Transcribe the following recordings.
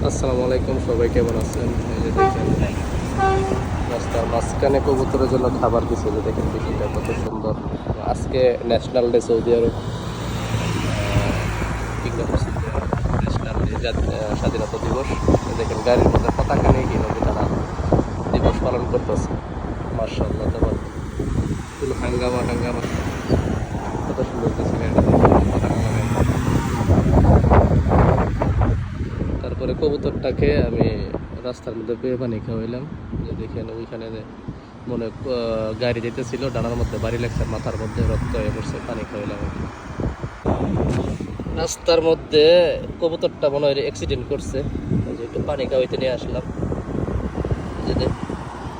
আসসালামু আলাইকুম, সবাই কেমন আছেন? এই যে দেখেন রাস্তার মাঝখানে কবুতরের জন্য খাবার দিছে, যে দেখেন বিচিটা কত সুন্দর। আজকে ন্যাশনাল ডে, সৌদি আরব ন্যাশনাল ডে, স্বাধীনতা দিবস। এই দেখেন গাড়ির মধ্যে পতাকা নিয়ে কিভাবে তারা দিবস পালন করতেছে। মার্শাল্লাহ, তোমার ফুল হাঙ্গামা হাঙ্গামা, কত সুন্দর দিচ্ছে গাড়িটা, পতাকা লাগাই। তারপরে কবুতরটাকে আমি রাস্তার মধ্যে পানি খাওয়াইলাম। যে দেখেন ওইখানে মনে গাড়ি যেতেছিল, ডানার মধ্যে বাড়ি লাগছে, মাথার মধ্যে রক্ত হয়ে পড়ছে, পানি খাওয়াইলাম। রাস্তার মধ্যে কবুতরটা মনে হয় অ্যাক্সিডেন্ট করছে, যে একটু পানি খাওয়াইতে নিয়ে আসলাম। যে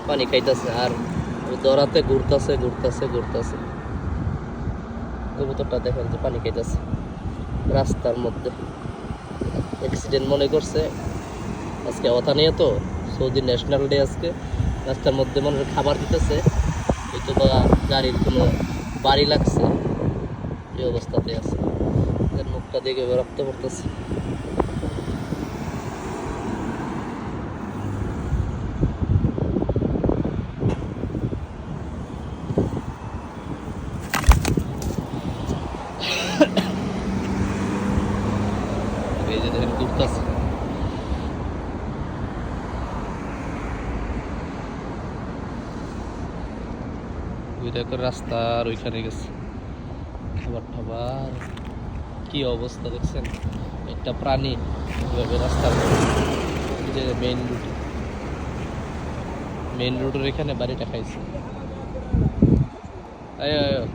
পানি খাইতেছে আর দরাতে ঘুরতেছে ঘুরতেছে ঘুরতেছে। কবুতরটা দেখেন যে পানি খাইতেছে রাস্তার মধ্যে, অ্যাক্সিডেন্ট মনে করছে। আজকে নিয়ে তো সৌদি ন্যাশনাল ডে, আজকে রাস্তার মধ্যে মনে হয় খাবার দিতেছে, হয়তো বা গাড়ির কোনো বাড়ি লাগছে, এই অবস্থাতে আছে। মুখটা দেখে রক্ত পড়তেছে। এই যে দেখেন ঘুরতেছে। ওইটা করে রাস্তা আর ওইখানে গেছে খাবার টাবার, কি অবস্থা দেখছেন। একটা প্রাণী এভাবে রাস্তার যে মেইন রোডের এখানে বাড়িটা খাইছে। আয় আয় আয়।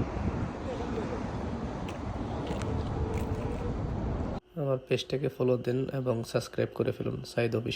আমার পেজটাকে ফলো দেন এবং সাবস্ক্রাইব করে ফেলুন, সাইদ অফিস।